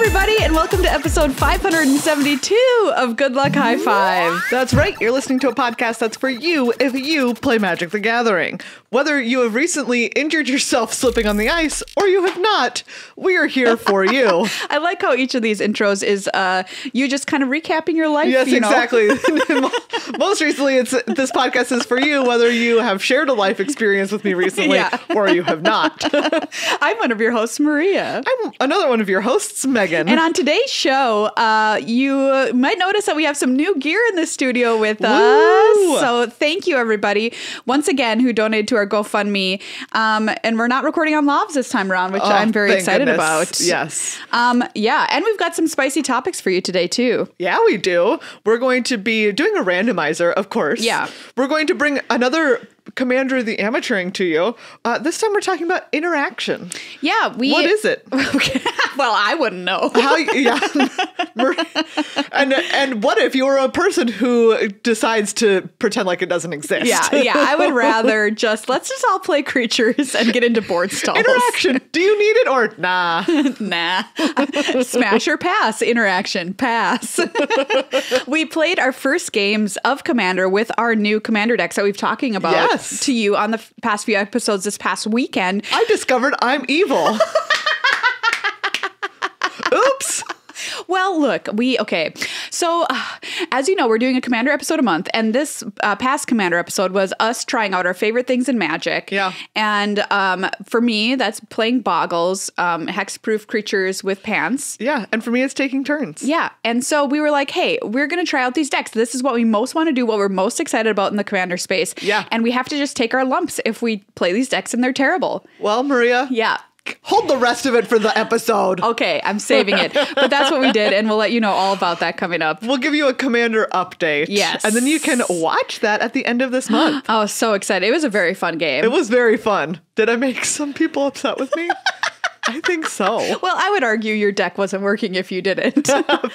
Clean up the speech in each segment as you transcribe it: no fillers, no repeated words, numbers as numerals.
everybody, and welcome to episode 572 of Good Luck High Five. That's right. You're listening to a podcast that's for you if you play Magic the Gathering. Whether you have recently injured yourself slipping on the ice or you have not, we are here for you. I like how each of these intros is you just kind of recapping your life. Yes, you know? exactly. Most recently, it's this podcast is for you, whether you have shared a life experience with me recently or you have not. I'm one of your hosts, Maria. I'm another one of your hosts, Meghan. And on today's show, you might notice that we have some new gear in the studio with us. So thank you, everybody, once again, who donated to our GoFundMe. And we're not recording on Lavs this time around, which I'm very excited about. Yes. Yeah. And we've got some spicy topics for you today, too. Yeah, we do. We're going to be doing a randomizer, of course. Yeah. We're going to bring another Commander of the Amateuring to you. This time we're talking about interaction. Yeah. What is it? Well, I wouldn't know. And what if you're a person who decides to pretend like it doesn't exist? Yeah. I would rather let's just all play creatures and get into board stalls. Interaction. Do you need it or nah? Nah. Smash or pass. Interaction. Pass. We played our first games of Commander with our new Commander decks that we've talking about to you on the past few episodes this past weekend. I discovered I'm evil. Oops. Well, look, So, as you know, we're doing a Commander episode a month, and this past Commander episode was us trying out our favorite things in Magic. Yeah. And for me, that's playing Boggles, hexproof creatures with pants. Yeah, and for me, it's taking turns. Yeah, and so we were like, hey, we're going to try out these decks. This is what we most want to do, what we're most excited about in the Commander space. Yeah. And we have to just take our lumps if we play these decks and they're terrible. Well, Maria. Yeah. Hold the rest of it for the episode. Okay, I'm saving it. But that's what we did, and we'll let you know all about that coming up. We'll give you a Commander update. Yes. And then you can watch that at the end of this month. I was so excited. It was a very fun game. It was very fun. Did I make some people upset with me? I think so. Well, I would argue your deck wasn't working if you didn't.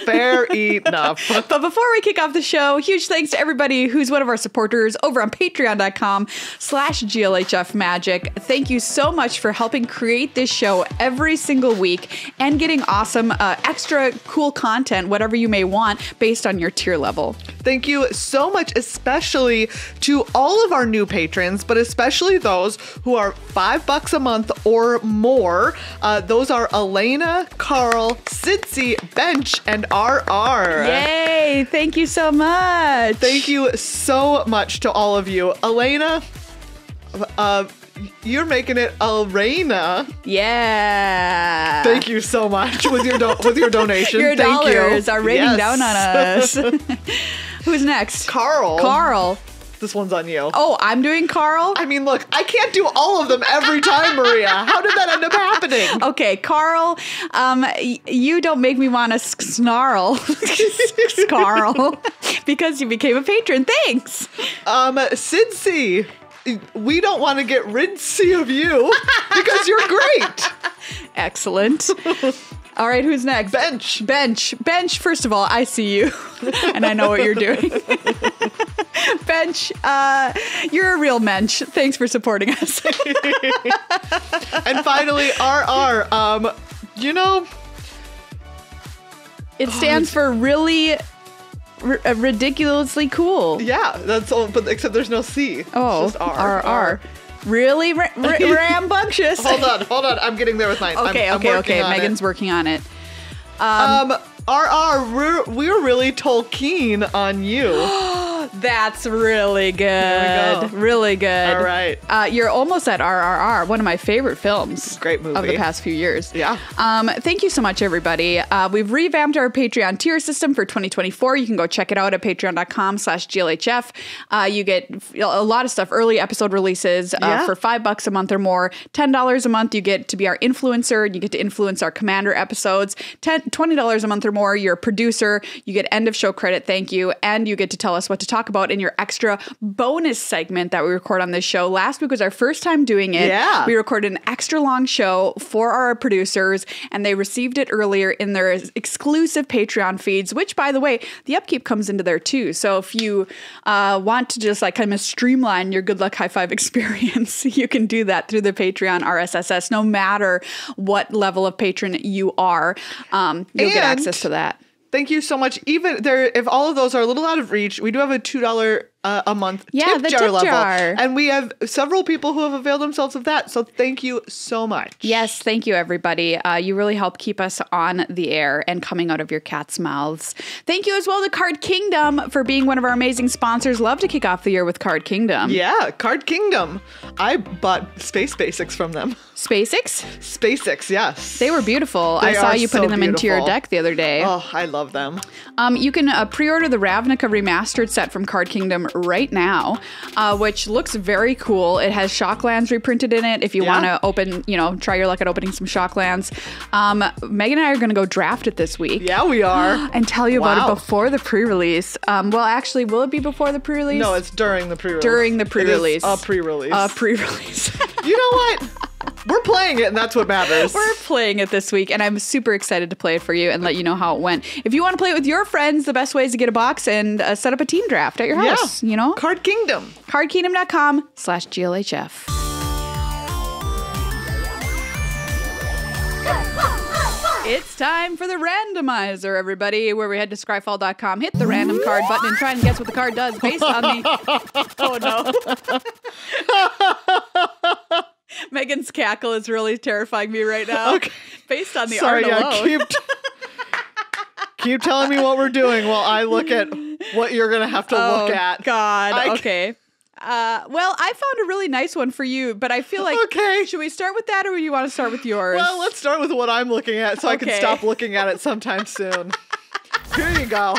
Fair enough. But before we kick off the show, huge thanks to everybody who's one of our supporters over on patreon.com/GLHF Magic. Thank you so much for helping create this show every single week and getting awesome, extra cool content, whatever you may want, based on your tier level. Thank you so much, especially to all of our new patrons, but especially those who are $5 a month or more. Those are Elena, Carl, Sidsi, Bench, and RR. Yay! Thank you so much. Thank you so much to all of you. Elena, you're making it Elena. Yeah. Thank you so much with your donation. Your Thank dollars you. are raining down on us. Who's next? Carl. This one's on you. Oh, I'm doing Carl? I mean, look, I can't do all of them every time, Maria. How did that end up happening? Okay, Carl, you don't make me want to snarl. Carl, because you became a patron. Thanks. Sidsi, we don't want to get rid-sy of you because you're great. Excellent. All right, who's next? Bench. First of all, I see you, and I know what you're doing. Bench, you're a real mensch. Thanks for supporting us. And finally, RR. It stands for really ridiculously cool. Yeah, that's all, but except there's no C. Oh, it's just R. R. Really rambunctious. Hold on. I'm getting there with mine. Okay. Megan's working on it. RR, we're really Tolkien on you. That's really good. There we go. Really good. All right. You're almost at RRR, one of my favorite films. Great movie. Of the past few years. Yeah. Thank you so much, everybody. We've revamped our Patreon tier system for 2024. You can go check it out at patreon.com/GLHF. You get a lot of stuff, early episode releases for $5 a month or more. $10 a month, you get to be our influencer. You get to influence our Commander episodes. $20 a month or more, you're a producer. You get end of show credit, thank you. And you get to tell us what to talk about in your extra bonus segment that we record on this show. Last week was our first time doing it. Yeah. We recorded an extra long show for our producers, and they received it earlier in their exclusive Patreon feeds, which, by the way, the upkeep comes into there too. So if you want to just like kind of streamline your Good Luck High Five experience, you can do that through the Patreon RSS, no matter what level of patron you are. You'll get access to that. Thank you so much. Even there, if all of those are a little out of reach, we do have a $2 a month tip jar level. And we have several people who have availed themselves of that. So thank you so much. Yes, thank you, everybody. You really help keep us on the air and coming out of your cat's mouths. Thank you as well to Card Kingdom for being one of our amazing sponsors. Love to kick off the year with Card Kingdom. Yeah, Card Kingdom. I bought Space Basics from them. SpaceX? SpaceX, yes. They were beautiful. I saw you putting them into your deck the other day. Oh, I love them. You can pre-order the Ravnica Remastered set from Card Kingdom right now, which looks very cool. It has Shocklands reprinted in it if you want to open, try your luck at opening some Shocklands. Megan and I are going to go draft it this week. Yeah, we are. And tell you about it before the pre-release. Well, actually, will it be before the pre-release? No, it's during the pre-release. During the pre-release. It is a pre-release. A pre-release. You know what? We're playing it, and that's what matters. We're playing it this week, and I'm super excited to play it for you and let you know how it went. If you want to play it with your friends, the best way is to get a box and set up a team draft at your house, Card Kingdom. CardKingdom.com/GLHF. It's time for the randomizer, everybody, where we head to scryfall.com, hit the random card button, and try and guess what the card does based on the... Oh, no. Megan's cackle is really terrifying me right now. Okay. Based on the art alone. Keep telling me what we're doing while I look at what you're going to have to look at. Oh, God. Okay. Well, I found a really nice one for you, but I feel like, should we start with that or do you want to start with yours? Well, let's start with what I'm looking at so I can stop looking at it sometime soon. Here you go.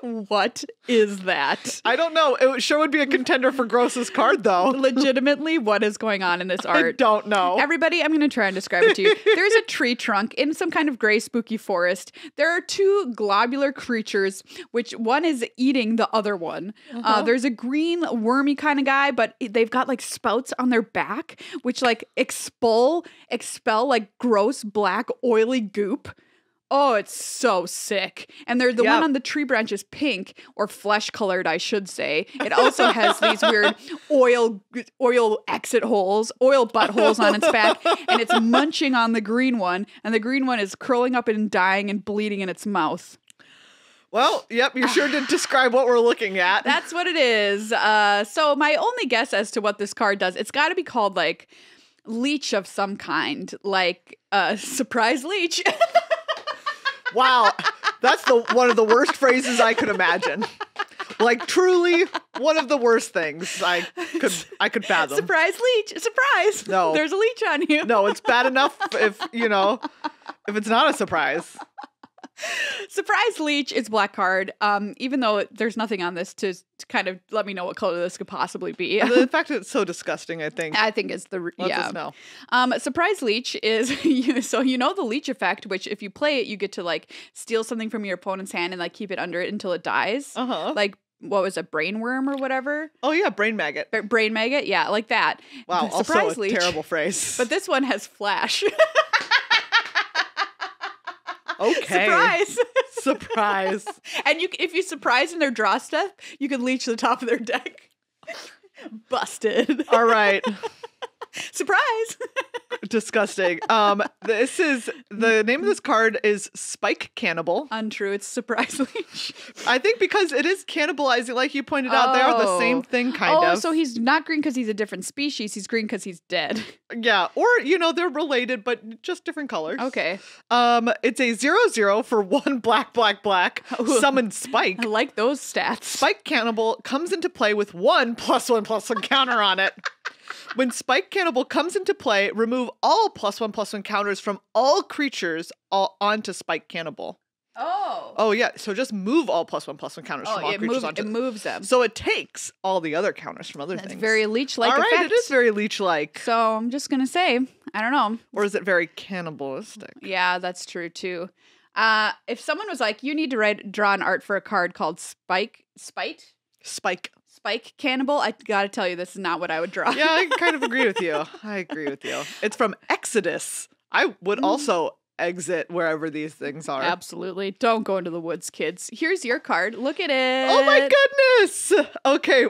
What is that? I don't know. It sure would be a contender for grossest card, though. Legitimately, what is going on in this art? I don't know. Everybody, I'm going to try and describe it to you. There's a tree trunk in some kind of gray spooky forest. There are two globular creatures, which one is eating the other one. There's a green wormy kind of guy, but they've got like spouts on their back, which like expel like gross black oily goop. Oh, it's so sick. And the one on the tree branch is pink, or flesh colored, I should say. It also has these weird oil exit holes, oil butt holes on its back, and it's munching on the green one, and the green one is curling up and dying and bleeding in its mouth. Well, yep, you sure did describe what we're looking at. That's what it is. So my only guess as to what this card does, it's got to be called like leech of some kind, like surprise leech. Wow, that's one of the worst phrases I could imagine. Like truly one of the worst things I could fathom. Surprise leech, surprise. No. There's a leech on you. No, it's bad enough if it's not a surprise. Surprise leech is black card. Even though there's nothing on this to kind of let me know what color this could possibly be. The fact that it's so disgusting, I think is the lets us know. Surprise leech is so the leech effect, which if you play it, you get to like steal something from your opponent's hand and like keep it under it until it dies. Like what was it, brainworm or whatever? Oh yeah, brain maggot. Brain maggot, yeah, like that. Wow, surprise also a leech, terrible phrase. But this one has flash. Okay. Surprise. Surprise. And if you surprise in their draw stuff, you can leech the top of their deck. Busted. All right. Surprise. Disgusting. This is the name of this card is Spike Cannibal. Untrue. It's surprise leech. I think because it is cannibalizing, like you pointed out, they are the same thing, kind of. Oh, so he's not green because he's a different species. He's green because he's dead. Yeah, or they're related, but just different colors. Okay. It's a 0/0 for 1 black. Summon Spike. I like those stats. Spike Cannibal comes into play with 1+1/+1 counter on it. When Spike Cannibal comes into play, remove all +1/+1 counters from all creatures onto Spike Cannibal. Oh yeah. So just move all +1/+1 counters from all creatures onto it moves them. So it takes all the other counters from other things. It's very leech-like. All right, effect. it is very leech-like. So I'm just gonna say, I don't know. Or is it very cannibalistic? Yeah, that's true too. If someone was like, you need to draw an art for a card called Spike Cannibal, I gotta tell you, this is not what I would draw. Yeah, I kind of agree with you. It's from Exodus. I would also exit wherever these things are. Absolutely. Don't go into the woods, kids. Here's your card. Look at it. Oh my goodness. Okay.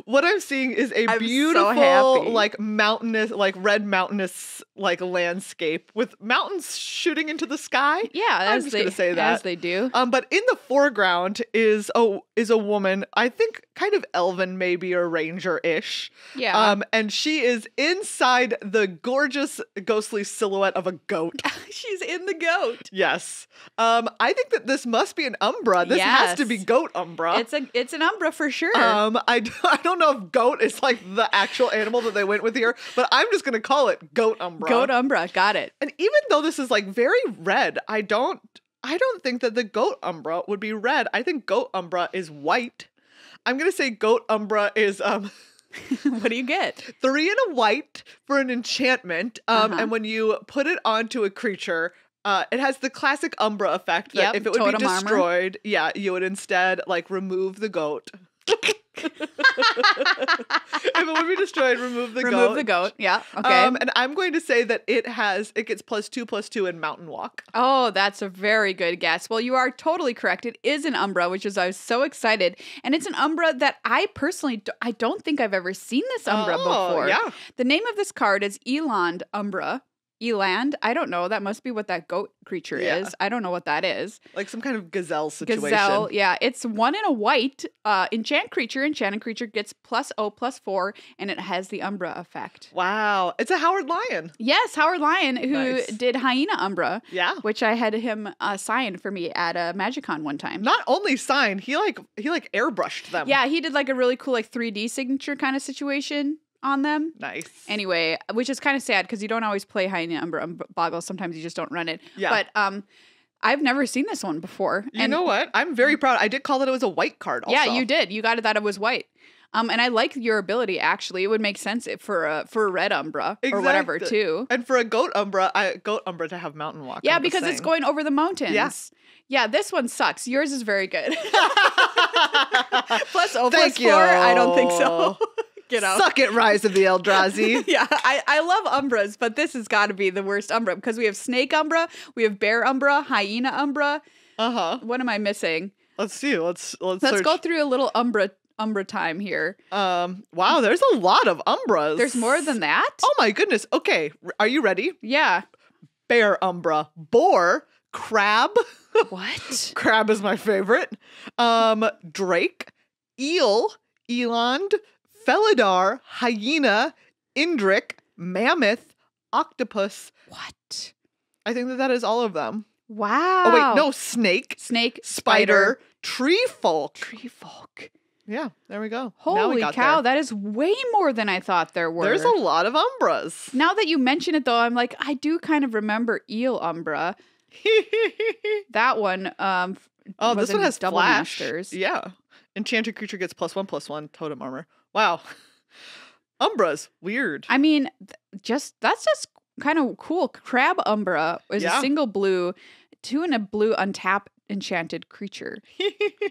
What I'm seeing is a beautiful, like mountainous, like red mountainous, like landscape with mountains shooting into the sky. Yeah, I'm just going to say that. As they do. But in the foreground is a woman, I think kind of elven maybe, or ranger-ish. Yeah. And she is inside the gorgeous ghostly silhouette of a goat. She's in the goat. Yes. I think that this must be an Umbra. This has to be goat Umbra. It's an Umbra for sure. I don't know if goat is like the actual animal that they went with here, but I'm just going to call it goat Umbra. Goat Umbra. Got it. And even though this is like very red, I don't think that the goat Umbra would be red. I think goat Umbra is white. I'm going to say goat Umbra is what do you get? 3 and a white for an enchantment. And when you put it onto a creature, it has the classic Umbra effect that if it would be destroyed, you would instead like remove the goat. If it would be destroyed, remove the goat. Remove the goat. Yeah. Okay. And I'm going to say that it gets +2/+2 in Mountain Walk. Oh, that's a very good guess. Well, you are totally correct. It is an Umbra, I was so excited. And it's an Umbra that I personally, I don't think I've ever seen this Umbra before. Yeah. The name of this card is Eland Umbra. Eland? I don't know. That must be what that goat creature is. I don't know what that is. Like some kind of gazelle situation. Gazelle, yeah. It's 1 and a white. Enchanted creature gets +0/+4, and it has the Umbra effect. Wow. It's a Howard Lyon. Yes, Howard Lyon, who did Hyena Umbra. Yeah. Which I had him sign for me at a MagicCon one time. Not only sign, he airbrushed them. Yeah, he did like a really cool like 3D signature kind of situation on them. Nice. Anyway, which is kind of sad because you don't always play Hyena Umbra Boggle. Sometimes you just don't run it. Yeah. But I've never seen this one before. You know what? I'm very proud. I did call that it was a white card also. Yeah, you did. You got it that it was white. And I like your ability, actually. It would make sense for a red Umbra or whatever, too. And for a goat Umbra, to have Mountain Walk. Yeah, because it's going over the mountains. Yeah. Yeah, this one sucks. Yours is very good. +0/+4, you. I don't think so. Get out. Suck it, Rise of the Eldrazi. Yeah, I love Umbras, but this has got to be the worst Umbra because we have Snake Umbra, we have Bear Umbra, Hyena Umbra. What am I missing? Let's see. Let's go through a little Umbra time here. Wow, there's a lot of Umbras. There's more than that? Oh my goodness. Okay, are you ready? Yeah. Bear Umbra, Boar, Crab. What? Crab is my favorite. Drake, Eel, Eland, Felidar, Hyena, Indrik, Mammoth, Octopus. What? I think that is all of them. Wow. Oh wait, no, Snake, Spider, Tree Folk. Yeah, there we go. Holy cow, that is way more than I thought there were. There's a lot of Umbras. Now that you mention it though, I'm like, I do kind of remember Eel Umbra. That one, this one has double flash. Masters. Yeah. Enchanted creature gets +1/+1 totem armor. Wow. Umbras, weird. I mean, that's just kind of cool. Crab Umbra is a single blue, 2 and a blue untap enchanted creature.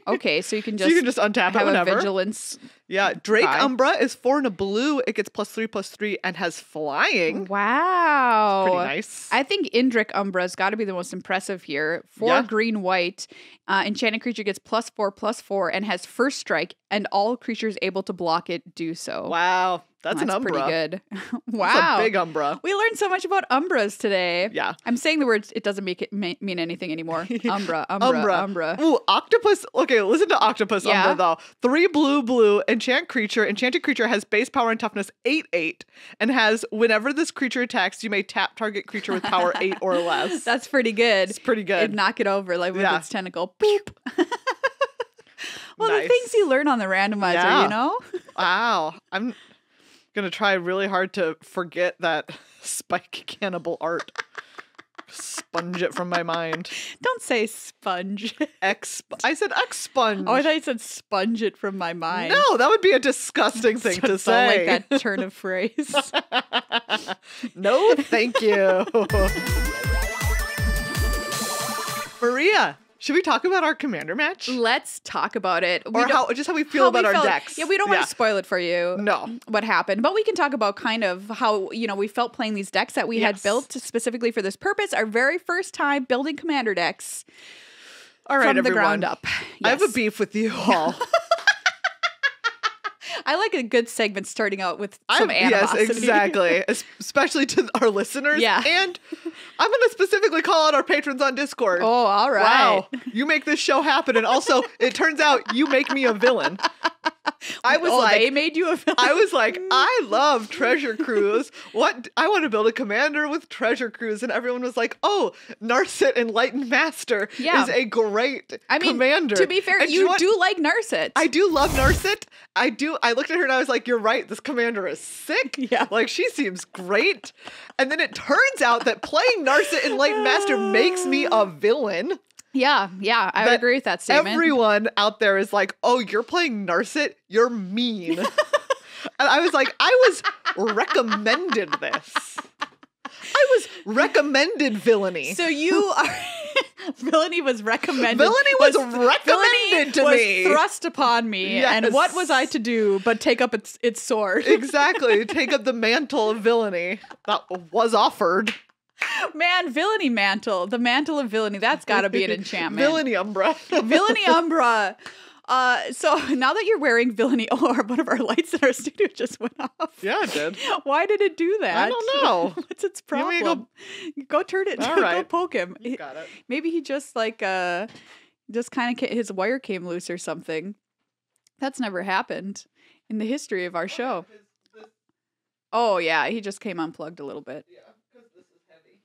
Okay, so you can just untap have it whenever. A vigilance. Yeah, Drake Umbra is 4 and a blue. It gets +3/+3 and has flying. Wow. It's pretty nice. I think Indrik Umbra's got to be the most impressive here. 4 green white. Enchanted creature gets +4/+4 and has first strike, and all creatures able to block it do so. Wow. That's an Umbra. Pretty good. Wow. That's a big Umbra. We learned so much about Umbras today. Yeah. I'm saying the words, it doesn't mean anything anymore. Umbra. Ooh, Octopus. Okay, listen to Octopus Umbra though. 3 blue, enchanted creature has base power and toughness 8/8 and has whenever this creature attacks, you may tap target creature with power 8 or less. That's pretty good. It's pretty good. It'd knock it over like with its tentacle. Boop. Well, the things you learn on the randomizer, you know? Wow. I'm gonna try really hard to forget that Spike Cannibal art. Sponge it from my mind. Don't say sponge. I said expunge. Oh, I thought you said sponge it from my mind. No, that would be a disgusting thing to say. Like that turn of phrase. No, thank you. Maria, should we talk about our commander match? Let's talk about it. Or how we feel about our decks. Yeah, we don't want to spoil it for you. No. What happened. But we can talk about kind of how, we felt playing these decks that we had built specifically for this purpose. Our very first time building commander decks. All right, from everyone. the ground up. I have a beef with you all. I like a good segment starting out with some animosity. Yes, exactly. Especially to our listeners. Yeah. And I'm going to specifically call out our patrons on Discord. Oh, all right. Wow. You make this show happen. And also, it turns out you make me a villain. They made you a villain? I was like, I love Treasure Cruise. What? I want to build a commander with Treasure Cruise. And everyone was like, oh, Narset Enlightened Master is a great commander. To be fair, and you do like Narset. I do love Narset. I do. I looked at her and I was like, you're right. This commander is sick. Yeah. Like, she seems great. And then it turns out that playing Narset Enlightened Master makes me a villain. Yeah, I would agree with that statement. Everyone out there is like, oh, you're playing Narset? You're mean. And I was like, I was recommended this. I was recommended villainy. So you are... Villainy was recommended. Villainy was recommended to me. Was thrust upon me. Yes. And what was I to do but take up its sword? Exactly. Take up the mantle of villainy that was offered. Man, villainy mantle. The mantle of villainy. That's got to be an enchantment. Villainy umbra. Villainy umbra. So now that you're wearing villainy, one of our lights in our studio just went off. Yeah, it did. Why did it do that? I don't know. What's its problem? Go turn it. All right. Go poke him. You got it. Maybe he just kind of his wire came loose or something. That's never happened in the history of our show. Oh yeah, he just came unplugged a little bit. Yeah, because this is heavy.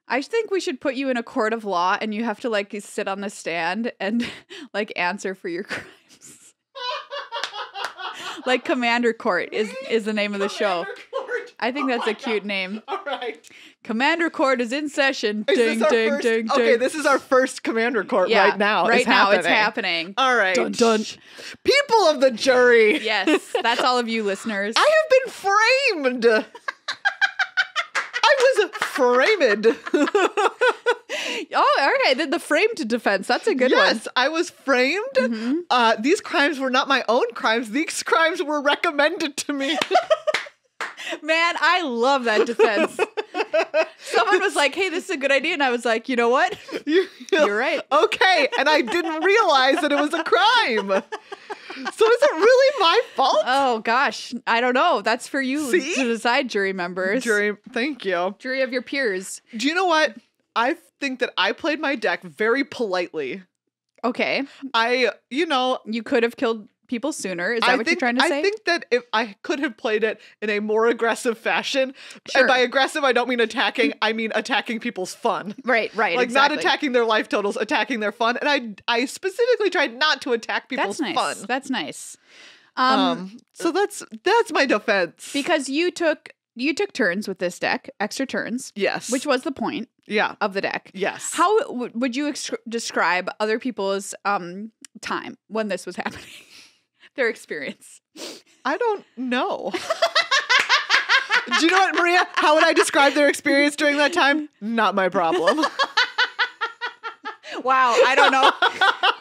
I think we should put you in a court of law and you have to sit on the stand and answer for your crimes. Commander Court is the name of the show. Court. I think that's a cute name. All right. Commander Court is in session. Is Ding, this our ding, first? ding, Okay, ding. this is our first Commander Court right now. Right now, it's happening. All right. Dun, dun. People of the jury. Yes, that's all of you listeners. I have been framed. I was framed. Oh, okay. The framed defense. That's a good one. Yes, I was framed. Mm-hmm. These crimes were not my own crimes. These crimes were recommended to me. Man, I love that defense. Someone was like, hey, this is a good idea. And I was like, you know what? You're right. Okay. And I didn't realize that it was a crime. So is it really my fault? Oh, gosh. I don't know. That's for you to decide, jury members. Thank you. Jury of your peers. Do you know what? I think that I played my deck very politely. Okay. You could have killed people sooner. Is that what you're trying to say? I think that if I could have played it in a more aggressive fashion, Sure. and by aggressive, I don't mean attacking, I mean attacking people's fun. Right, Like exactly. not attacking their life totals, attacking their fun. And I specifically tried not to attack people's fun. That's nice. So that's my defense. Because you took turns with this deck, extra turns. Yes. Which was the point of the deck. Yes. How would you describe other people's time when this was happening? Their experience. I don't know. Do you know what, Maria? How would I describe their experience during that time? Not my problem. Wow, I don't know.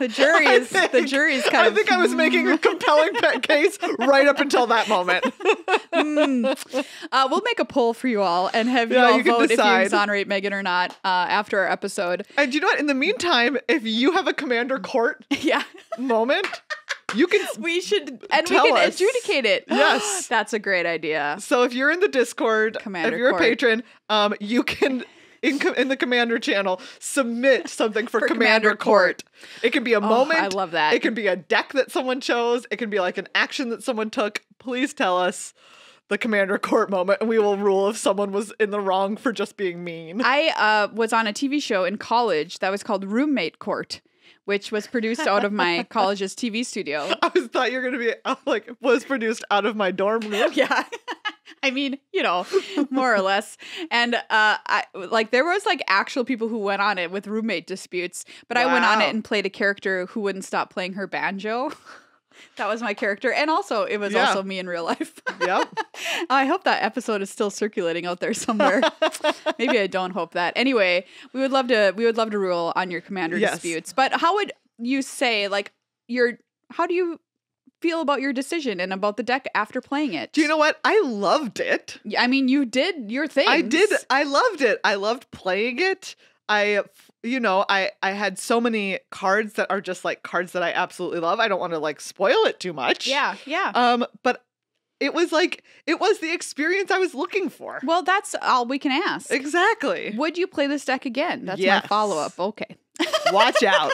The jury's kind of... I think I was making a compelling case right up until that moment. We'll make a poll for you all and have you all vote if you exonerate Meghan or not after our episode. And you know what? In the meantime, if you have a Commander Court moment... You can we can adjudicate it. Yes. That's a great idea. So if you're in the Discord, if you're a patron, you can in the Commander channel submit something for Commander Court. It can be a moment. I love that. It can be a deck that someone chose. It can be like an action that someone took. Please tell us the Commander Court moment and we will rule if someone was in the wrong for just being mean. I was on a TV show in college that was called Roommate Court, which was produced out of my college's TV studio. I thought you were going to be was produced out of my dorm room. Yeah. I mean, more or less. And there was actual people who went on it with roommate disputes, but I went on it and played a character who wouldn't stop playing her banjo. That was my character. And also, it was also me in real life. Yep. I hope that episode is still circulating out there somewhere. Maybe I don't hope that. Anyway, we would love to rule on your commander disputes. But how would you say, like, how do you feel about your decision and about the deck after playing it? Do you know what? I loved it. I mean, you did your thing. I did. I loved it. I loved playing it. I had so many cards that are just like cards that I absolutely love. I don't want to like spoil it too much. Yeah, yeah. But it was the experience I was looking for. Well, that's all we can ask. Exactly. Would you play this deck again? That's my follow-up. Okay. Watch out.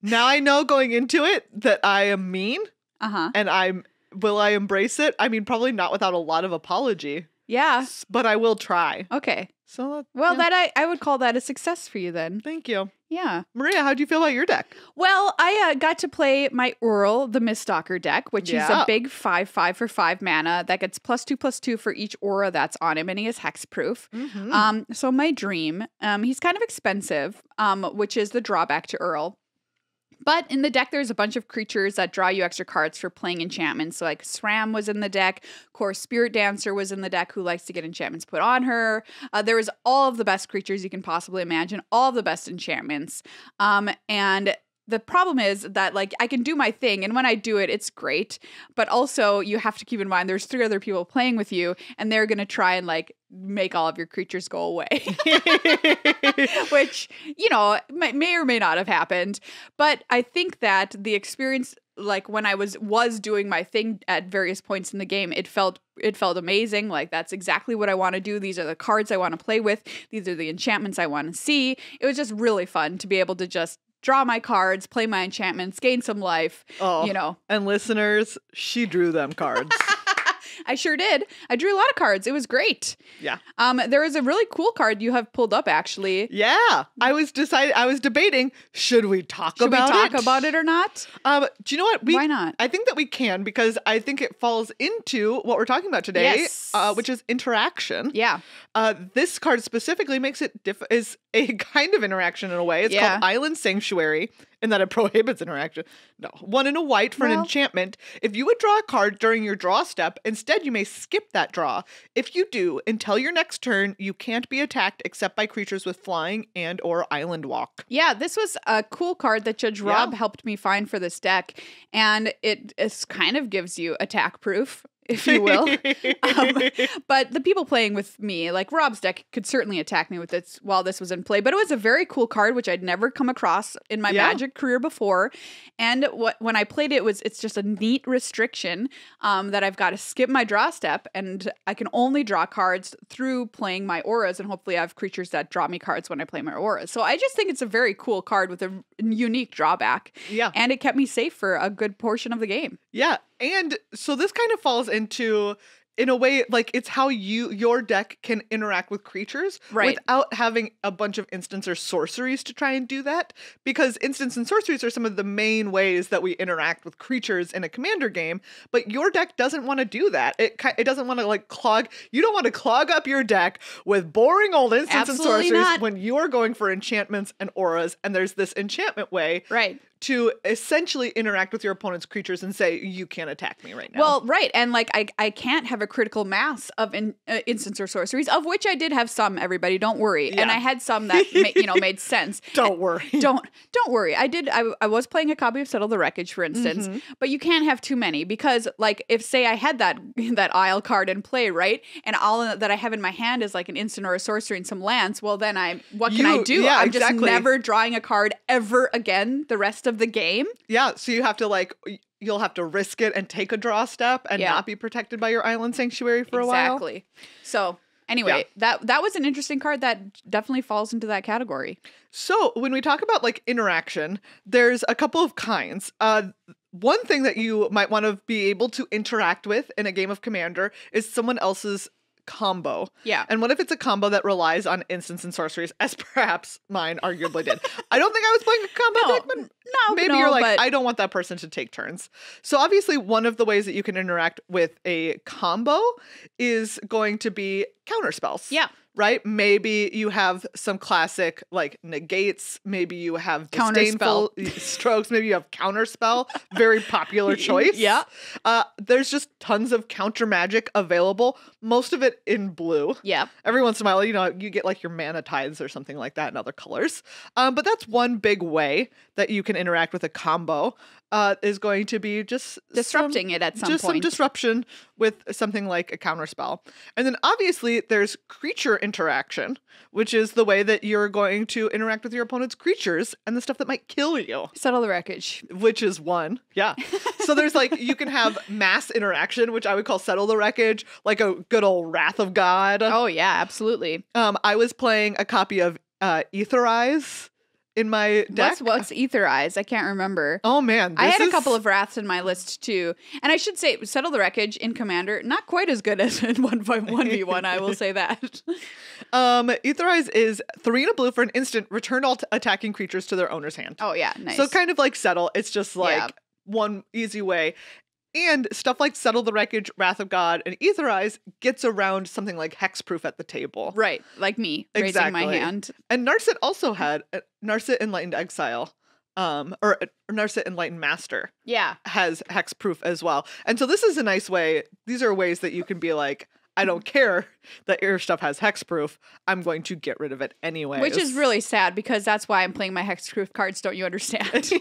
Now I know going into it that I am mean. And will I embrace it? I mean, probably not without a lot of apology. Yeah. But I will try. Okay. So that I would call that a success for you then. Thank you. Yeah. Maria, how do you feel about your deck? Well, I got to play my Ural, the Miststalker deck, which is a big 5/5 for 5 mana that gets +2/+2 for each aura that's on him, and he is hexproof. So my dream, he's kind of expensive, which is the drawback to Ural. But in the deck, there's a bunch of creatures that draw you extra cards for playing enchantments. So like Sram was in the deck. Core Spirit Dancer was in the deck, who likes to get enchantments put on her. There was all of the best creatures you can possibly imagine, all of the best enchantments. And the problem is that, like, I can do my thing, and when I do it, it's great. But also, you have to keep in mind there's 3 other people playing with you, and they're going to try and, like, make all of your creatures go away. Which, you know, may or may not have happened. But I think that the experience, like, when I was doing my thing at various points in the game, it felt amazing. Like, that's exactly what I want to do. These are the cards I want to play with. These are the enchantments I want to see. It was just really fun to be able to just draw my cards, play my enchantments, gain some life, you know. And listeners, she drew them cards. I sure did. I drew a lot of cards. It was great. Yeah. There is a really cool card you have pulled up, actually. Yeah. I was debating, should we talk about it or not? Do you know what? Why not? I think that we can, because I think it falls into what we're talking about today, which is interaction. Yeah. This card specifically makes it is a kind of interaction in a way. It's called Island Sanctuary, in that it prohibits interaction. No. 1 and a white for an enchantment. If you would draw a card during your draw step, instead you may skip that draw. If you do, until your next turn, you can't be attacked except by creatures with flying and or island walk. Yeah, this was a cool card that Judge Rob helped me find for this deck, and it kind of gives you attack proof, if you will. But the people playing with me, like Rob's deck, could certainly attack me with this while this was in play. But it was a very cool card, which I'd never come across in my Magic career before. And when I played it, it's just a neat restriction that I've got to skip my draw step, and I can only draw cards through playing my auras, and hopefully I have creatures that draw me cards when I play my auras. So I just think it's a very cool card with a unique drawback. Yeah. And it kept me safe for a good portion of the game. Yeah. And so this kind of falls into, in a way, like, it's how your deck can interact with creatures without having a bunch of instants or sorceries to try and do that. Because instants and sorceries are some of the main ways that we interact with creatures in a commander game. But your deck doesn't want to do that. It doesn't want to, like, you don't want to clog up your deck with boring old instants and sorceries when you're going for enchantments and auras, and there's this enchantment way. Right. To essentially interact with your opponent's creatures and say, you can't attack me right now. Well, right. And like, I can't have a critical mass of instants or sorceries, of which I did have some, everybody. Don't worry. Yeah. And I had some that made sense. Don't worry. Don't worry. I was playing a copy of Settle the Wreckage, for instance, but you can't have too many, because, like, if, say, I had that Isle card in play, right? And all that I have in my hand is like an instant or a sorcery and some lands, well, then what can I do? Yeah, I'm exactly. just never drawing a card ever again the rest of the game. Yeah, so you have to, you'll have to risk it and take a draw step and not be protected by your Island Sanctuary for a while. Exactly. So anyway, that was an interesting card that definitely falls into that category. So when we talk about, like, interaction, there's a couple of kinds. One thing that you might want to be able to interact with in a game of Commander is someone else's combo. Yeah. And what if it's a combo that relies on instants and sorceries, as perhaps mine arguably did? I don't think I was playing a combo deck, but maybe you're like, I don't want that person to take turns. So obviously one of the ways that you can interact with a combo is going to be counter spells. Yeah. right? Maybe you have some classic like negates. Maybe you have disdainful strokes. Maybe you have counterspell. Very popular choice. Yeah. There's just tons of counter magic available. Most of it in blue. Yeah. Every once in a while, you know, you get like your mana tides or something like that in other colors. But that's one big way that you can interact with a combo. Is going to be just disrupting it at some point. Just some disruption with something like a counterspell. And then obviously there's creature interaction, which is the way that you're going to interact with your opponent's creatures and the stuff that might kill you. Settle the wreckage. Which is one. Yeah. So there's like, you can have mass interaction, which I would call settle the wreckage, like a good old Wrath of God. Oh yeah, absolutely. I was playing a copy of Aetherize in my deck. What's Aetherize? I can't remember. Oh man. I had a couple of Wraths in my list too. And I should say, Settle the Wreckage in Commander, not quite as good as in 1v1, I will say that. Aetherize is 3 and a blue for an instant, return all attacking creatures to their owner's hand. Oh yeah, nice. So kind of like Settle, it's just like one easy way. And stuff like Settle the Wreckage, Wrath of God, and Aetherize gets around something like Hexproof at the table. Right, like me, raising my hand. And Narset also had Narset Enlightened Exile, or Narset Enlightened Master. Yeah. Has Hexproof as well. And so this is a nice way. These are ways that you can be like, I don't care that your stuff has hexproof. I'm going to get rid of it anyway. Which is really sad because that's why I'm playing my hexproof cards. Don't you understand?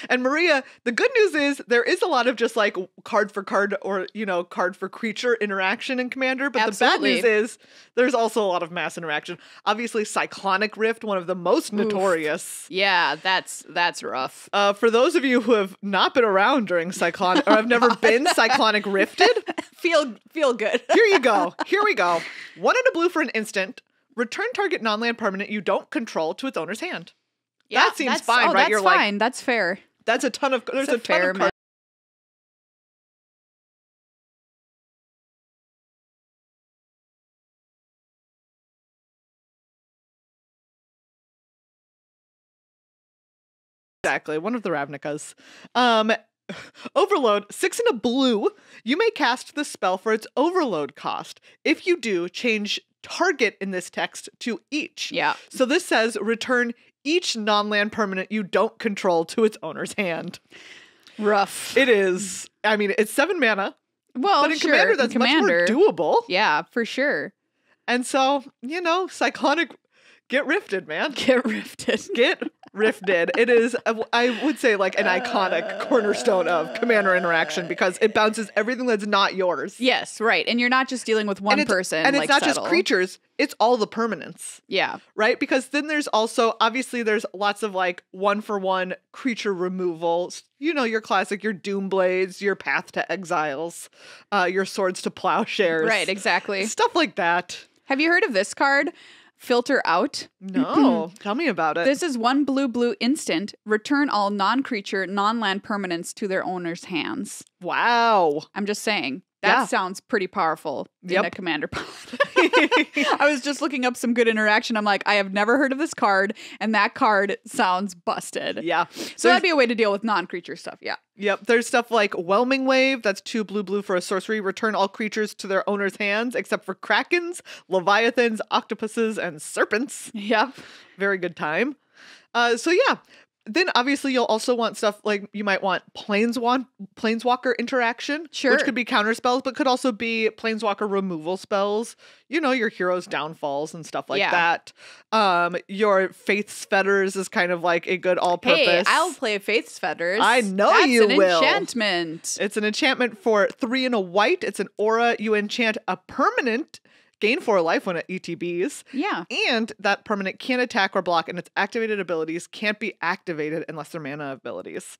And Maria, the good news is there is a lot of just like card for card or, you know, card for creature interaction in Commander. But Absolutely. The bad news is there's also a lot of mass interaction. Obviously, Cyclonic Rift, one of the most notorious. Yeah, that's rough. For those of you who have not been around during Cyclonic or have never been Cyclonic Rifted, feel good. Here you go. Here we go. 1 and a blue for an instant. Return target non-land permanent you don't control to its owner's hand. Yeah, that seems fine, right? That's fine. That's fair. That's a ton of. There's a ton fair of cards. Exactly, one of the Ravnikas. Overload, 6 and a blue. You may cast the spell for its overload cost. If you do, change target in this text to each. Yeah. So this says return each non-land permanent you don't control to its owner's hand. Rough. It is. I mean, it's 7 mana. Well, but in Commander, that's much more doable. Yeah, for sure. And so, you know, Cyclonic, get rifted, man. Get rifted. Get rifted. It is, I would say, like an iconic cornerstone of Commander interaction because it bounces everything that's not yours. Yes, right. And you're not just dealing with one person. And it's like not Settle. just creatures, it's all the permanents. Yeah. Right? Because then there's also, obviously, there's lots of like 1-for-1 creature removal. You know, your classic, your Doomblades, your Path to Exiles, your Swords to Plowshares. Right, exactly. Stuff like that. Have you heard of this card? Filter Out. No, tell me about it. This is 1 blue instant. Return all non-creature, non-land permanents to their owner's hands. Wow. I'm just saying. That sounds pretty powerful in a Commander pod. I was just looking up some good interaction. I'm like, I have never heard of this card, and that card sounds busted. Yeah. So that'd be a way to deal with non-creature stuff, yeah. Yep. There's stuff like Whelming Wave. That's 2 blue for a sorcery. Return all creatures to their owner's hands, except for Krakens, Leviathans, Octopuses, and Serpents. Yep. Very good time. So yeah. Then obviously you'll also want stuff like you might want Planeswalker interaction, which could be counter spells, but could also be Planeswalker removal spells. You know, your heroes' downfalls and stuff like that. Your Faith's Fetters is kind of like a good all-purpose. Hey, I'll play Faith's Fetters. I know you will. That's an enchantment. It's an enchantment for 3 and a white. It's an aura. You enchant a permanent. Gain 4 life when it ETBs. Yeah. And that permanent can't attack or block, and its activated abilities can't be activated unless they're mana abilities.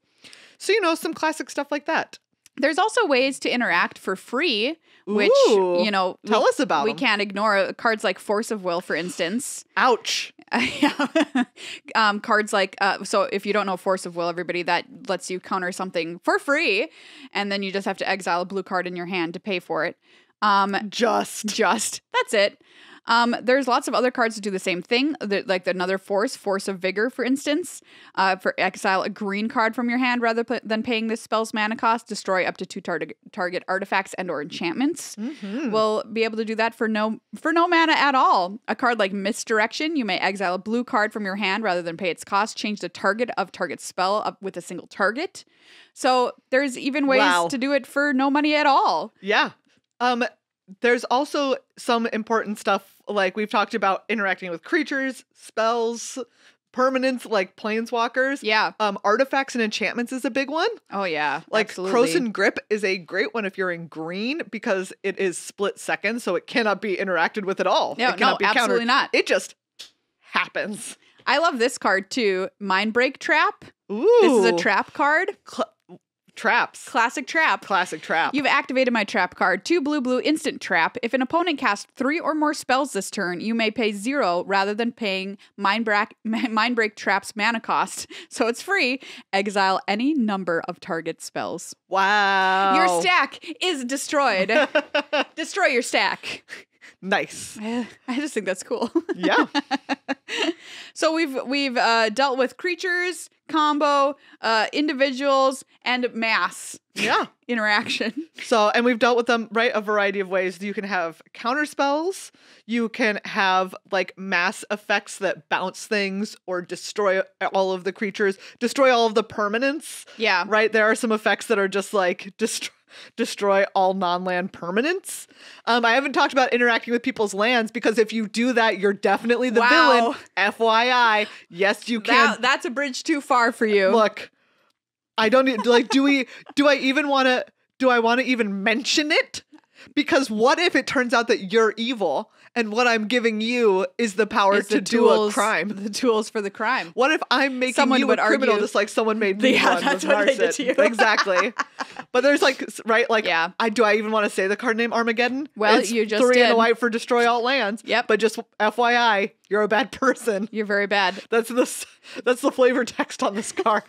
So, you know, some classic stuff like that. There's also ways to interact for free, which, you know, tell us about we can't ignore. Cards like Force of Will, for instance. Ouch. Cards like, so if you don't know Force of Will, everybody, that lets you counter something for free, and then you just have to exile a blue card in your hand to pay for it. Just. That's it. There's lots of other cards that do the same thing, like another Force of Vigor, for instance. For exile a green card from your hand rather than paying this spell's mana cost. Destroy up to 2 target artifacts and or enchantments. We'll be able to do that for no mana at all. A card like Misdirection, you may exile a blue card from your hand rather than pay its cost. Change the target of target spell up with a single target. So there's even ways to do it for no money at all. Yeah. There's also some important stuff, like we've talked about interacting with creatures, spells, permanents like planeswalkers. Yeah. Artifacts and enchantments is a big one. Oh, yeah. Like absolutely. Krosan Grip is a great one if you're in green because it is split second, so it cannot be interacted with at all. No, it cannot be absolutely countered. not. It just happens. I love this card too. Mindbreak Trap. Ooh. This is a trap card. Traps. Classic trap. Classic trap. You've activated my trap card. 2 blue instant trap. If an opponent casts 3 or more spells this turn, you may pay 0 rather than paying Mindbreak Trap's mana cost. So it's free. Exile any number of target spells. Wow. Your stack is destroyed. Destroy your stack. Nice. I just think that's cool. Yeah. So we've dealt with creatures, combo, individuals, and mass. Yeah. Interaction. So, and we've dealt with them, right, a variety of ways. You can have counter spells. You can have like mass effects that bounce things or destroy all of the creatures, destroy all of the permanents. Yeah. Right. There are some effects that are just like destroy all non-land permanents. I haven't talked about interacting with people's lands because if you do that, you're definitely the villain. FYI. Yes, you can. That's a bridge too far for you. Look, I don't need, like, do I want to even mention it? Because what if it turns out that you're evil and what I'm giving you is the power to do a crime? The tools for the crime. What if I'm making you a criminal just like someone made me one that's with what they did to Narset? you. Exactly. But there's like, right? Like, yeah. Do I even want to say the card name Armageddon? Well, it's you just 3 did. and a white for destroy all lands. Yep. But just FYI, you're a bad person. You're very bad. That's the flavor text on this card.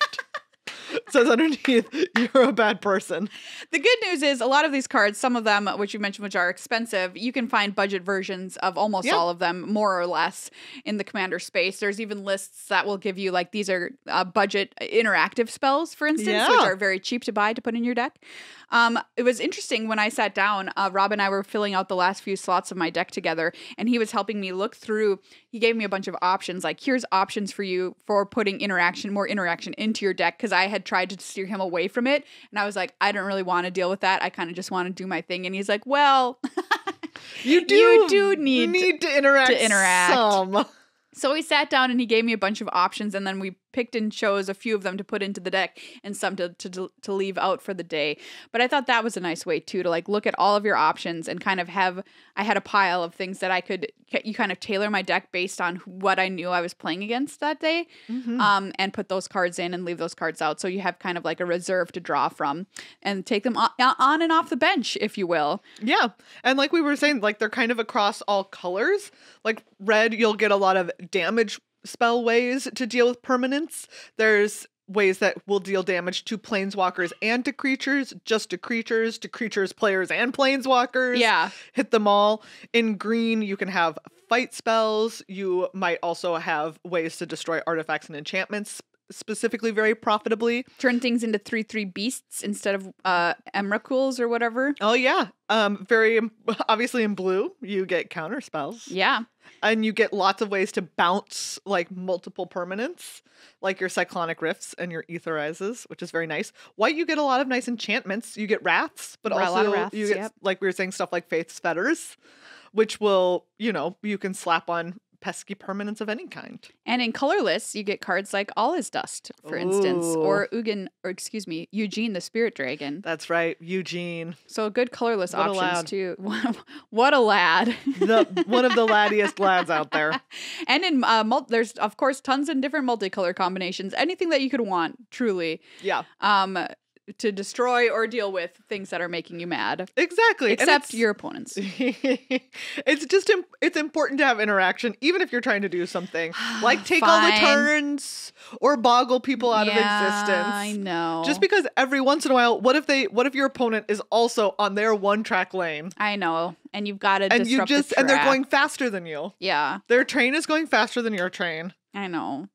It says underneath, you're a bad person. The good news is a lot of these cards, some of them, which you mentioned, which are expensive, you can find budget versions of almost all of them, more or less, in the Commander space. There's even lists that will give you, like, these are budget interactive spells, for instance, which are very cheap to buy to put in your deck. It was interesting when I sat down, Rob and I were filling out the last few slots of my deck together, and he was helping me look through. He gave me a bunch of options, like, here's options for you for putting more interaction into your deck, because I had tried to steer him away from it, and I was like, I don't really want to deal with that. I kind of just want to do my thing. And he's like, well, you do need to interact. Some. So we sat down and he gave me a bunch of options, and then we picked and chose a few of them to put into the deck and some to leave out for the day. But I thought that was a nice way too, to like look at all of your options and kind of I had a pile of things that you kind of tailor my deck based on what I knew I was playing against that day, and put those cards in and leave those cards out. So you have kind of like a reserve to draw from and take them on and off the bench, if you will. Yeah. And like we were saying, like they're kind of across all colors. Like red, you'll get a lot of damage spell ways to deal with permanents. There's ways that will deal damage to planeswalkers and to creatures, just to creatures, players, and planeswalkers. Yeah. Hit them all. In green, you can have fight spells. You might also have ways to destroy artifacts and enchantments specifically very profitably. Turn things into 3/3 beasts instead of Emrakuls or whatever. Oh, yeah. Very obviously in blue, you get counter spells. Yeah. And you get lots of ways to bounce like multiple permanents, like your Cyclonic Rifts and your Aetherizes, which is very nice. White, you get a lot of nice enchantments. You get Wraths, but also you get, like we were saying, stuff like Faith's Fetters, which will, you can slap on pesky permanents of any kind. And in colorless, you get cards like All Is Dust, for instance, or Eugene the Spirit Dragon. That's right, Eugene. So good colorless options too. What a lad. One of the laddiest lads out there. And in there's of course tons of different multicolor combinations. Anything that you could want, truly. Yeah. to destroy or deal with things that are making you mad. Exactly. Except your opponents. It's important to have interaction, even if you're trying to do something. Like take all the turns or boggle people out of existence. I know. Just because every once in a while, what if your opponent is also on their one-track lane? I know. And you've got to disrupt the track. And they're going faster than you. Yeah. Their train is going faster than your train. I know.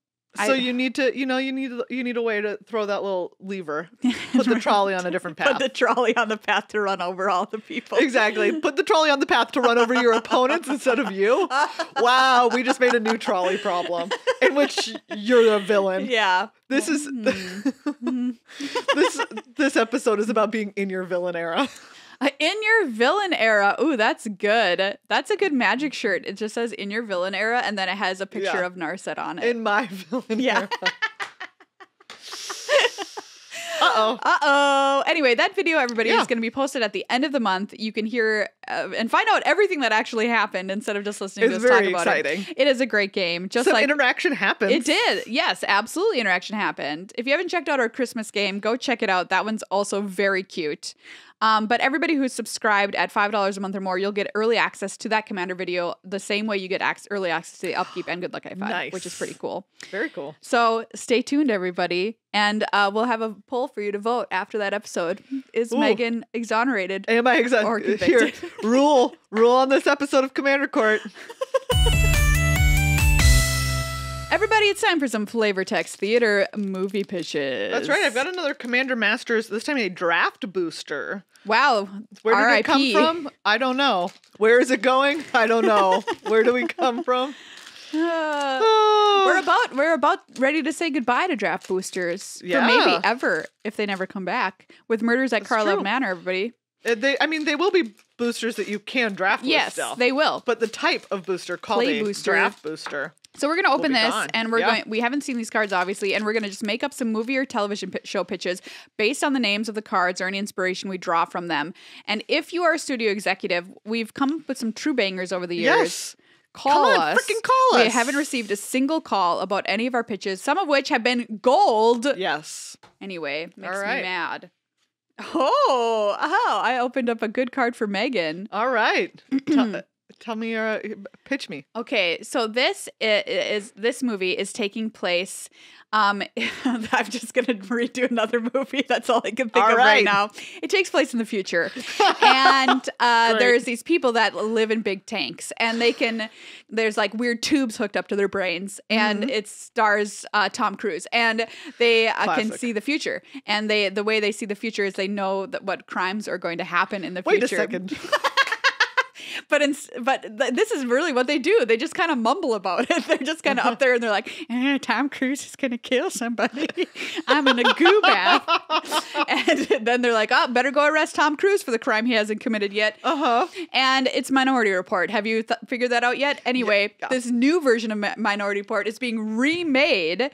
So you need a way to throw that little lever, put the trolley on a different path. Put the trolley on the path to run over all the people. Exactly. Put the trolley on the path to run over your opponents instead of you. Wow, we just made a new trolley problem in which you're the villain. Yeah. This is this episode is about being in your villain era. In your villain era. Ooh, that's good. That's a good magic shirt. It just says in your villain era, and then it has a picture of Narset on it. In my villain era. Uh-oh. Anyway, that video, everybody, is going to be posted at the end of the month. You can hear and find out everything that actually happened instead of just listening to us talk about it. It is a great game. Just like interaction happened. It did. Yes, absolutely. Interaction happened. If you haven't checked out our Christmas game, go check it out. That one's also very cute. But everybody who's subscribed at $5 a month or more, you'll get early access to that Commander video the same way you get early access to the Upkeep and Good Luck I5, which is pretty cool. Very cool. So stay tuned, everybody. And we'll have a poll for you to vote after that episode. Is Meghan exonerated? Am I or convicted? Here, rule on this episode of Commander Court. Everybody, it's time for some Flavor Text Theater movie pitches. That's right. I've got another Commander Masters, this time a draft booster. Wow. Where did it come from? I don't know. Where is it going? I don't know. Where do we come from? We're about ready to say goodbye to draft boosters for maybe ever, if they never come back. With Murders at Carlisle Manor, everybody. They will be boosters that you can draft with still. Yes, they will. But the type of booster called a draft booster. So we're going to open this, and we haven't seen these cards, obviously, and we're going to just make up some movie or television show pitches based on the names of the cards or any inspiration we draw from them. And if you are a studio executive, we've come up with some true bangers over the years. Yes. Call us. Freaking call us. We haven't received a single call about any of our pitches, some of which have been gold. Yes. Anyway, makes me mad. Oh, I opened up a good card for Meghan. All right. Tell me, pitch me. Okay, so this movie is taking place. I'm just gonna redo another movie. That's all I can think of right now. It takes place in the future, and there's these people that live in big tanks, and there's like weird tubes hooked up to their brains, and it stars Tom Cruise, and they can see the future, and the way they see the future is they know that what crimes are going to happen in the future. Wait a second. But this is really what they do. They just kind of mumble about it. They're just kind of up there and they're like, Tom Cruise is going to kill somebody. I'm in a goo bath. And then they're like, better go arrest Tom Cruise for the crime he hasn't committed yet. And it's Minority Report. Have you figured that out yet? Anyway, this new version of Minority Report is being remade.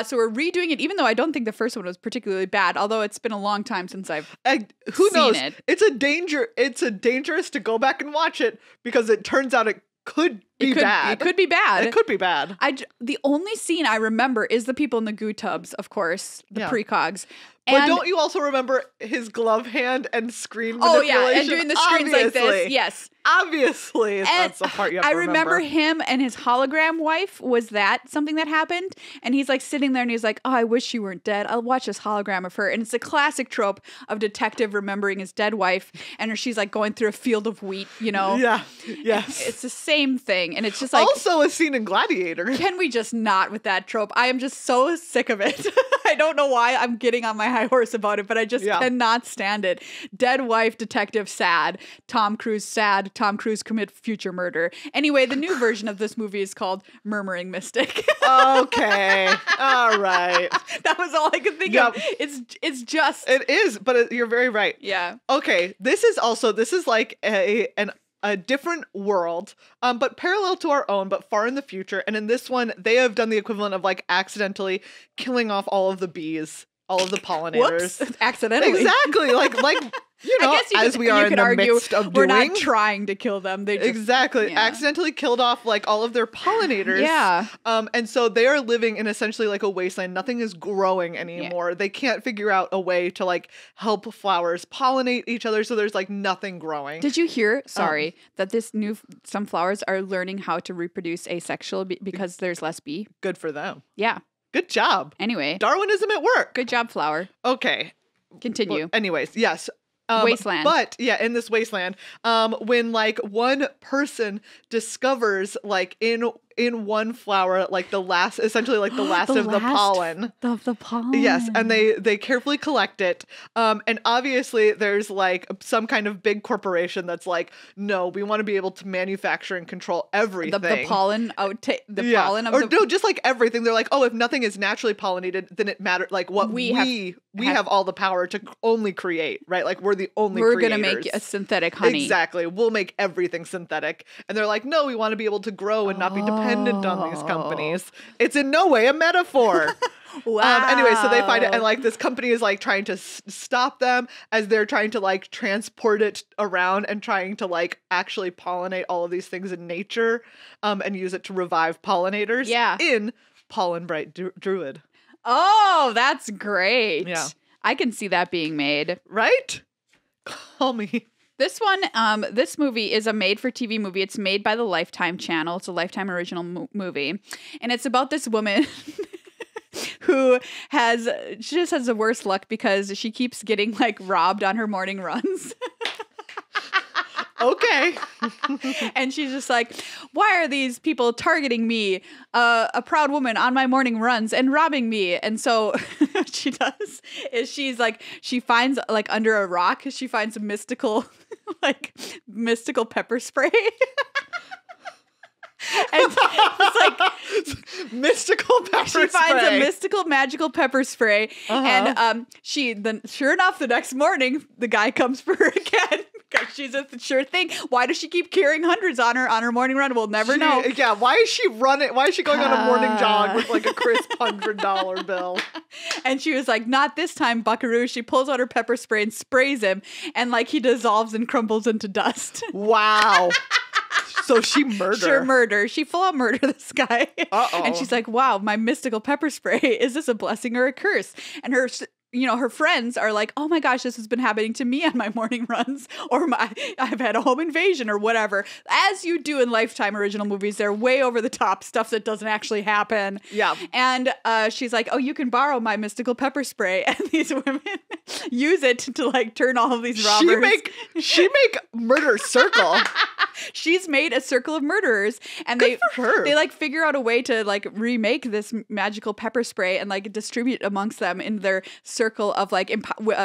So we're redoing it, even though I don't think the first one was particularly bad, although it's been a long time since I've seen it. It's dangerous to go back and watch it because it turns out it could be bad. It could be bad. It could be bad. The only scene I remember is the people in the goo tubs, of course, the precogs. But don't you also remember his glove hand and screen manipulation? Oh, yeah, and doing the screens like this. Yes. Obviously, that's the part you have to remember. I remember him and his hologram wife. Was that something that happened? And he's like sitting there and he's like, I wish you weren't dead. I'll watch this hologram of her. And it's a classic trope of detective remembering his dead wife. And she's like going through a field of wheat, you know? Yeah. Yes. It's the same thing. And it's just like. Also a scene in Gladiator. Can we just not with that trope? I am just so sick of it. I don't know why I'm getting on my high horse about it, but I just cannot stand it. Dead wife, detective, sad. Tom Cruise, sad. Tom Cruise commit future murder. Anyway, the new version of this movie is called Murmuring Mystic. Okay. All right. That was all I could think of. It's just. It is, but you're very right. Yeah. Okay. This is like a different world, but parallel to our own, but far in the future. And in this one, they have done the equivalent of like accidentally killing off all of the bees all of the pollinators. Whoops, accidentally. Exactly. Like you know, as we are in the midst of we're doing. not trying to kill them. They just, exactly accidentally killed off like all of their pollinators. Yeah. And so they are living in essentially like a wasteland. Nothing is growing anymore. Yeah. They can't figure out a way to like help flowers pollinate each other. So there's like nothing growing. Did you hear? Sorry, that some flowers are learning how to reproduce asexual because there's less bee. Good for them. Yeah. Good job. Anyway, Darwinism at work. good job, flower. Okay. Continue. Well, anyways, yes. Wasteland. But yeah, in this wasteland, when like one person discovers like in one flower, like the last, essentially like the last of the pollen. Of the pollen. Yes, and they carefully collect it. And obviously there's like some kind of big corporation that's like, no, we want to be able to manufacture and control everything. The pollen pollen of no, just like everything. They're like, oh, if nothing is naturally pollinated, then it matters. Like what we have all the power to only create, right? Like we're the only We're creators. gonna make a synthetic honey. Exactly. We'll make everything synthetic. And they're like, no, we want to be able to grow and not be dependent on these companies. It's in no way a metaphor. Wow. Anyway, so they find it, and like this company is like trying to stop them as they're trying to like transport it around and trying to like actually pollinate all of these things in nature, and use it to revive pollinators. Yeah. In Pollen Bright Druid. Oh, that's great. Yeah. I can see that being made. Right? Call me. This one, this movie is a made-for-TV movie. It's made by the Lifetime channel. It's a Lifetime original movie. And it's about this woman who she just has the worst luck because she keeps getting like robbed on her morning runs. Okay. And she's just like, why are these people targeting me, a proud woman on my morning runs and robbing me? And so what she does is she finds like under a rock, she finds a mystical pepper spray. And it's like mystical pepper spray. She finds a mystical magical pepper spray, and sure enough, the next morning the guy comes for her again because she's a sure thing. Why does she keep carrying hundreds on her morning run? We'll never know. Yeah, why is she running? Why is she going on a morning jog with like a crisp $100 bill? And she was like, not this time, buckaroo. She pulls out her pepper spray and sprays him, and like he dissolves and crumbles into dust. Wow. So she murdered. She full out murdered this guy. Uh-oh. And she's like, wow, my mystical pepper spray. Is this a blessing or a curse? And her friends are like, oh my gosh, this has been happening to me on my morning runs, or I've had a home invasion or whatever. As you do in Lifetime original movies, they're way over the top stuff that doesn't actually happen. Yeah. And she's like, oh, you can borrow my mystical pepper spray. And these women use it to like turn all of these robbers. She make murder circle. She's made a circle of murderers, and Good for her. they like figure out a way to like remake this magical pepper spray and like distribute amongst them in their circle of like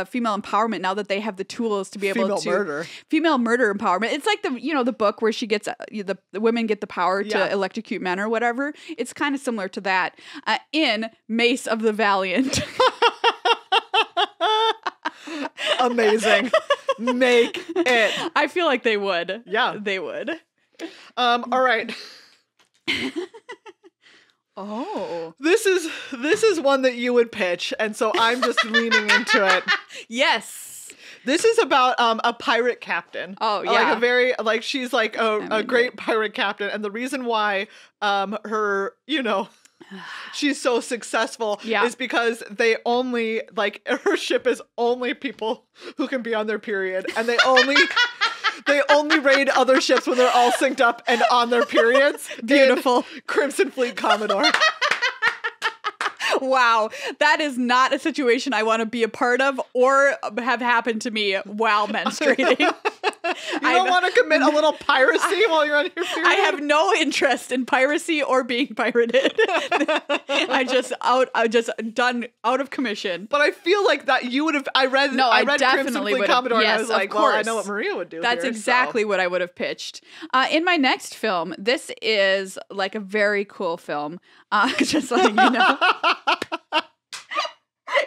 female empowerment. Now that they have the tools to be able to female murder empowerment. It's like the book where she gets the women get the power to electrocute men or whatever. It's kind of similar to that in Mace of the Valiant. Amazing. Make it. I feel like they would. Yeah. They would. All right. Oh. This is one that you would pitch, and so I'm just leaning into it. Yes. This is about a pirate captain. Oh, yeah. Like a very she's like a great pirate captain, and the reason why her, she's so successful is because they only her ship is only people who can be on their period, and they only raid other ships when they're all synced up and on their periods. Beautiful. Crimson Fleet Commodore. Wow, that is not a situation I want to be a part of or have happened to me while menstruating. You don't want to commit a little piracy while you're on your period? I have no interest in piracy or being pirated. I just done out of commission. But I feel like that you would have. I read Crimson Fleet Commodore, and I was like, well, I know what Maria would do. That's exactly what I would have pitched. In my next film, this is like a very cool film. Just letting you know.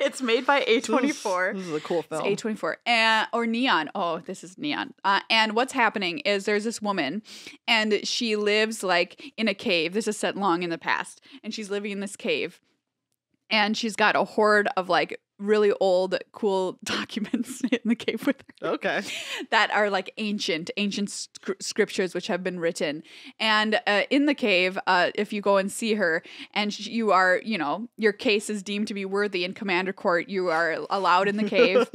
It's made by A24. This is a cool film. It's A24. Or Neon. Oh, this is Neon. And what's happening is there's this woman, and she lives like in a cave. This is set long in the past. And she's living in this cave. And she's got a horde of like really old, cool documents in the cave with her. Okay. That are like ancient scriptures which have been written. And in the cave, if you go and see her and you are, your case is deemed to be worthy in commander court, you are allowed in the cave,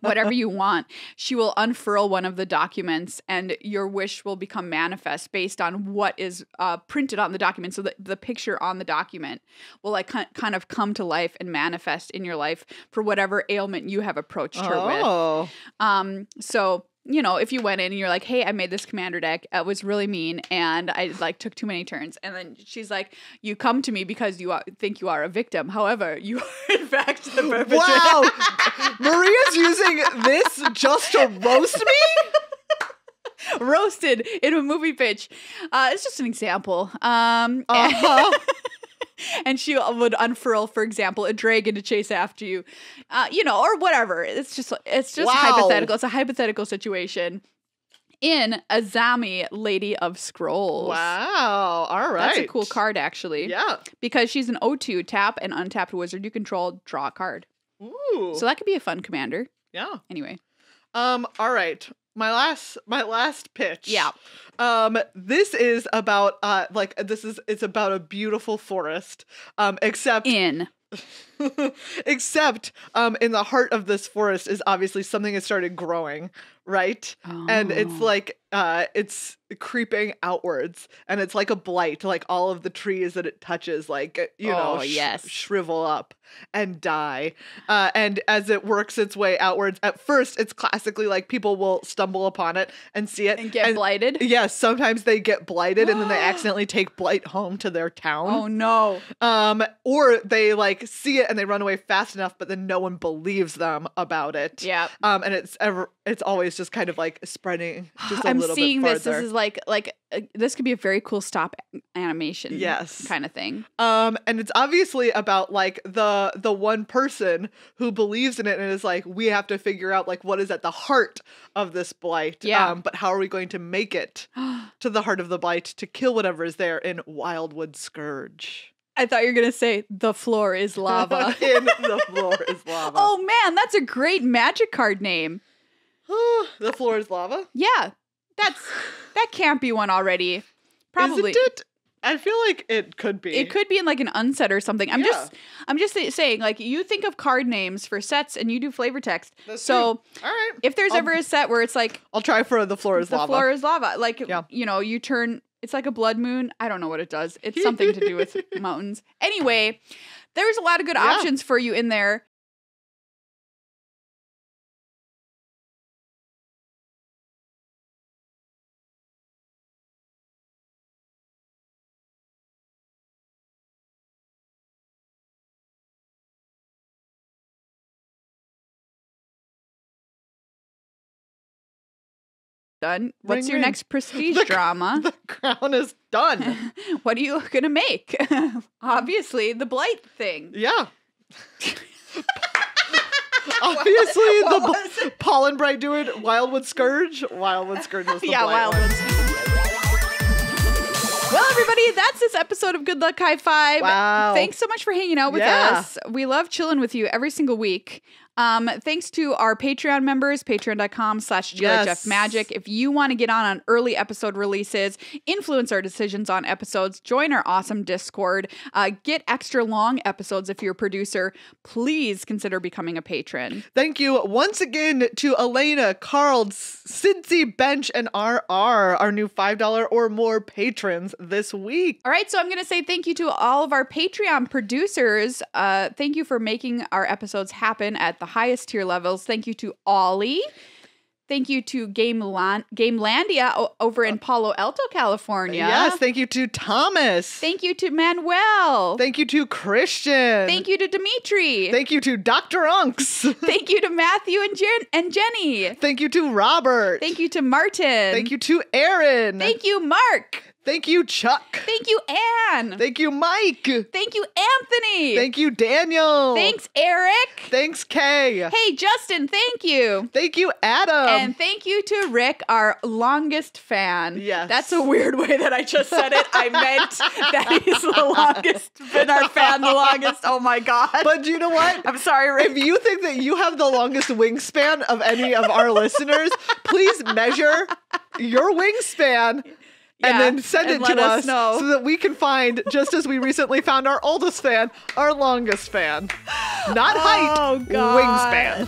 whatever you want. She will unfurl one of the documents and your wish will become manifest based on what is printed on the document. So the picture on the document will like kind of come to life and manifest in your life for whatever ailment you have approached her with. So, if you went in and you're like, hey, I made this commander deck, it was really mean and I like took too many turns. And then she's like, you come to me because you think you are a victim. However, you are in fact the perpetrator. Wow. Maria's using this just to roast me? Roasted in a movie pitch. It's just an example. And she would unfurl, for example, a dragon to chase after you, or whatever. It's just wow. hypothetical. It's a hypothetical situation in Azami, Lady of Scrolls. Wow. All right. That's a cool card, actually. Yeah. Because she's an 0/2 tap and untapped wizard you control, draw a card. Ooh. So that could be a fun commander. Yeah. Anyway. All right. My last pitch. Yeah. This is about it's about a beautiful forest. Except in the heart of this forest is obviously something that started growing, right? Oh. And it's like it's creeping outwards and it's like a blight, like all of the trees that it touches shrivel up and die. And as it works its way outwards, at first it's classically like people will stumble upon it and see it and get blighted. Yes, sometimes they get blighted and then they accidentally take blight home to their town. Oh no. Or they like see it and they run away fast enough, but then no one believes them about it. Yeah. And it's always just kind of like spreading just a I'm little seeing bit farther. This is like this could be a very cool stop animation. Yes. Kind of thing. And it's obviously about like the one person who believes in it and is like, we have to figure out like what is at the heart of this blight. Yeah. But how are we going to make it to the heart of the blight to kill whatever is there in Wildwood Scourge? I thought you were going to say the floor is lava. In the floor is lava. Oh man, that's a great magic card name. The floor is lava? Yeah. That can't be one already. Probably. Isn't it? I feel like it could be. It could be in like an unset or something. I'm just saying, like, you think of card names for sets and you do flavor text. That's so true. All right. If there's ever a set where it's like I'll try for the floor is lava. The floor is lava. Like you turn it's like a blood moon. I don't know what it does. It's something to do with mountains. Anyway, there's a lot of good options for you in there. Done. What's your next prestige drama? The crown is done. What are you gonna make? Obviously, the blight thing. Yeah. Obviously, the Pollen Bright do it. Wildwood Scourge. Wildwood Scourge was the blight Wildwood. Well, everybody, that's this episode of Good Luck High Five. Wow. Thanks so much for hanging out with us. We love chilling with you every single week. Thanks to our Patreon members, patreon.com/GLHF Magic. If you want to get on early episode releases, influence our decisions on episodes, join our awesome Discord, get extra long episodes if you're a producer, please consider becoming a patron. Thank you once again to Elena, Carl, Cincy, Bench, and RR, our new $5 or more patrons this week. All right, so I'm going to say thank you to all of our Patreon producers. Thank you for making our episodes happen at the highest tier levels. Thank you to Ollie. Thank you to Gamelandia over in Palo Alto, California. Yes, thank you to Thomas. Thank you to Manuel. Thank you to Christian. Thank you to Dimitri. Thank you to Dr. Unks. Thank you to Matthew and Jenny. Thank you to Robert. Thank you to Martin. Thank you to Aaron. Thank you, Mark. Thank you, Chuck. Thank you, Anne. Thank you, Mike. Thank you, Anthony. Thank you, Daniel. Thanks, Eric. Thanks, Kay. Hey, Justin, thank you. Thank you, Adam. And thank you to Rick, our longest fan. Yes. That's a weird way that I just said it. I meant that he's the longest, been our fan the longest. Oh my God. But you know what? I'm sorry, Rick. If you think that you have the longest wingspan of any of our listeners, please measure your wingspan. And then send it to us so that we can find, just as we recently found our oldest fan, our longest fan. Not height, wingspan.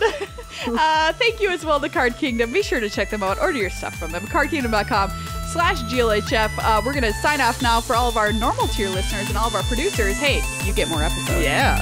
Thank you as well to Card Kingdom. Be sure to check them out. Order your stuff from them. cardkingdom.com/GLHF. We're going to sign off now for all of our normal tier listeners and all of our producers. Hey, you get more episodes. Yeah.